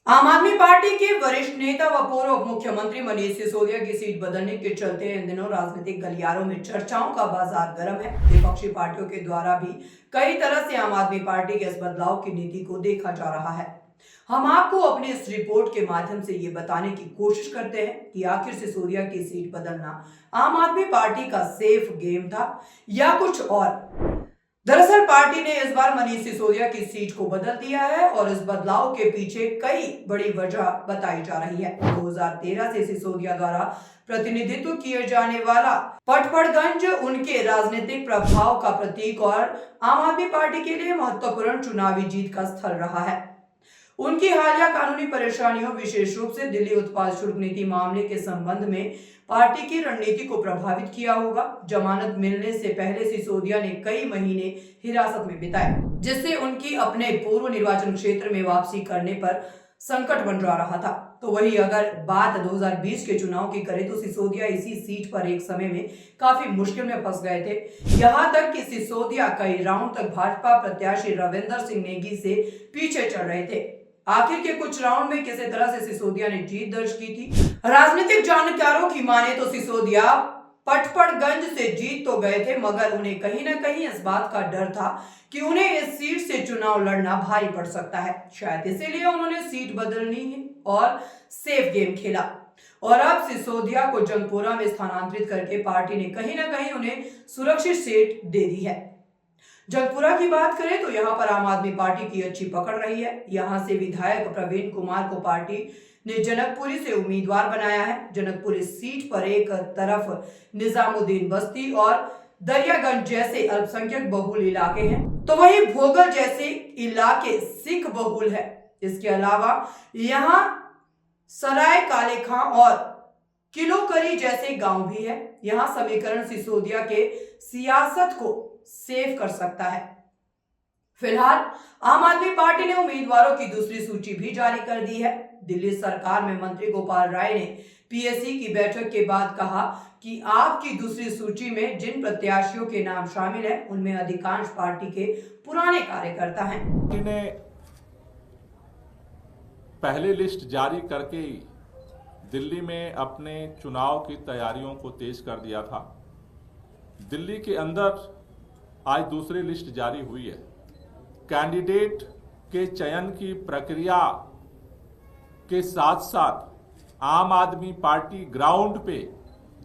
आम आदमी पार्टी के वरिष्ठ नेता व पूर्व उप मुख्यमंत्री मनीष सिसोदिया की सीट बदलने के चलते इन दिनों राजनीतिक गलियारों में चर्चाओं का बाजार गर्म है। विपक्षी पार्टियों के द्वारा भी कई तरह से आम आदमी पार्टी के इस बदलाव की नीति को देखा जा रहा है। हम आपको अपनी इस रिपोर्ट के माध्यम से ये बताने की कोशिश करते हैं कि आखिर सिसोदिया की सीट बदलना आम आदमी पार्टी का सेफ गेम था या कुछ और। दरअसल पार्टी ने इस बार मनीष सिसोदिया की सीट को बदल दिया है और इस बदलाव के पीछे कई बड़ी वजह बताई जा रही है। 2013 से सिसोदिया द्वारा प्रतिनिधित्व किए जाने वाला पटपड़गंज उनके राजनीतिक प्रभाव का प्रतीक और आम आदमी पार्टी के लिए महत्वपूर्ण चुनावी जीत का स्थल रहा है। उनकी हालिया कानूनी परेशानियों, विशेष रूप से दिल्ली उत्पाद शुल्क नीति मामले के संबंध में पार्टी की रणनीति को प्रभावित किया होगा। जमानत मिलने से पहले सिसोदिया ने कई महीने हिरासत में बिताए, जिससे उनकी अपने पूर्व निर्वाचन क्षेत्र में वापसी करने पर संकट मंडरा रहा था। तो वही अगर बात 2020 के चुनाव की करें तो सिसोदिया इसी सीट पर एक समय में काफी मुश्किल में फंस गए थे। यहाँ तक कि सिसोदिया कई राउंड तक भाजपा प्रत्याशी रविंदर सिंह नेगी से पीछे चढ़ रहे थे। आखिर के कुछ राउंड में किसी तरह से सिसोदिया ने जीत दर्ज की थी। राजनीतिक जानकारों की माने तो सिसोदिया पटपड़गंज से जीत तो गए थे, मगर उन्हें कहीं ना कहीं इस बात का डर था कि उन्हें इस सीट से चुनाव लड़ना भारी पड़ सकता है। शायद इसीलिए उन्होंने सीट बदलनी है और सेफ गेम खेला और अब सिसोदिया को जंगपुरा में स्थानांतरित करके पार्टी ने कहीं ना कहीं उन्हें सुरक्षित सीट दे दी है। जंगपुरा की बात करें तो यहां पर आम आदमी पार्टी की अच्छी पकड़ रही है। यहां से विधायक प्रवीण कुमार को पार्टी ने जनकपुरी से उम्मीदवार बनाया है। जनकपुरी सीट पर एक तरफ निजामुद्दीन बस्ती और दरियागंज जैसे अल्पसंख्यक बहुल इलाके हैं, तो वहीं भोगल जैसे इलाके सिख बहुल है। इसके अलावा यहाँ सराय काले खां और किलोकरी जैसे गांव भी है। यहाँ समीकरण सिसोदिया के सियासत को सेव कर सकता है। फिलहाल आम आदमी पार्टी ने उम्मीदवारों की दूसरी सूची भी जारी कर दी है। दिल्ली सरकार में मंत्री गोपाल राय ने पीएसी की बैठक के बाद कहा कि आपकी दूसरी सूची में जिन प्रत्याशियों के नाम शामिल हैं, उनमें अधिकांश पार्टी के पुराने कार्यकर्ता हैं। पार्टी ने पहली लिस्ट जारी करके दिल्ली में अपने चुनाव की तैयारियों को तेज कर दिया था। दिल्ली के अंदर आज दूसरी लिस्ट जारी हुई है। कैंडिडेट के चयन की प्रक्रिया के साथ साथ आम आदमी पार्टी ग्राउंड पे,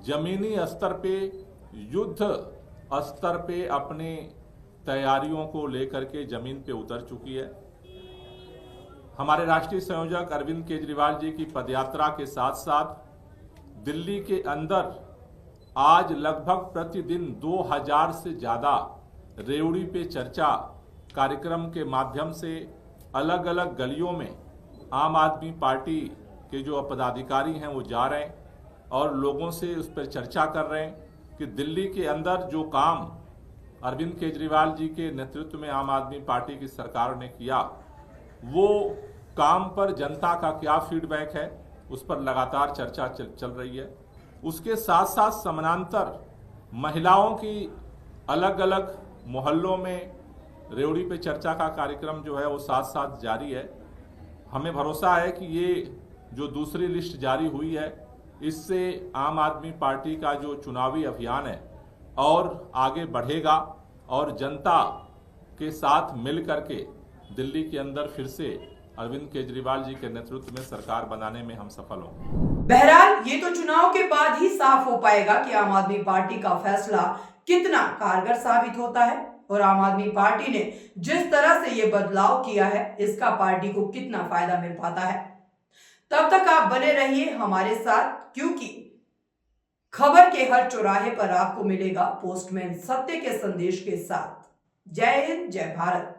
जमीनी स्तर पे, युद्ध स्तर पे अपने तैयारियों को लेकर के जमीन पे उतर चुकी है। हमारे राष्ट्रीय संयोजक अरविंद केजरीवाल जी की पदयात्रा के साथ साथ दिल्ली के अंदर आज लगभग प्रतिदिन 2000 से ज़्यादा रेवड़ी पे चर्चा कार्यक्रम के माध्यम से अलग अलग गलियों में आम आदमी पार्टी के जो पदाधिकारी हैं वो जा रहे हैं और लोगों से उस पर चर्चा कर रहे हैं कि दिल्ली के अंदर जो काम अरविंद केजरीवाल जी के नेतृत्व में आम आदमी पार्टी की सरकार ने किया, वो काम पर जनता का क्या फीडबैक है, उस पर लगातार चर्चा चल रही है। उसके साथ साथ समानांतर महिलाओं की अलग अलग मोहल्लों में रेवड़ी पे चर्चा का कार्यक्रम जो है वो साथ साथ जारी है। हमें भरोसा है कि ये जो दूसरी लिस्ट जारी हुई है, इससे आम आदमी पार्टी का जो चुनावी अभियान है और आगे बढ़ेगा और जनता के साथ मिल करके दिल्ली के अंदर फिर से अरविंद केजरीवाल जी के नेतृत्व में सरकार बनाने में हम सफल होंगे। बहरहाल ये तो चुनाव के बाद ही साफ हो पाएगा कि आम आदमी पार्टी का फैसला कितना कारगर साबित होता है और आम आदमी पार्टी ने जिस तरह से ये बदलाव किया है, इसका पार्टी को कितना फायदा मिल पाता है। तब तक आप बने रहिए हमारे साथ, क्योंकि खबर के हर चौराहे पर आपको मिलेगा पोस्टमैन सत्य के संदेश के साथ। जय हिंद, जय भारत।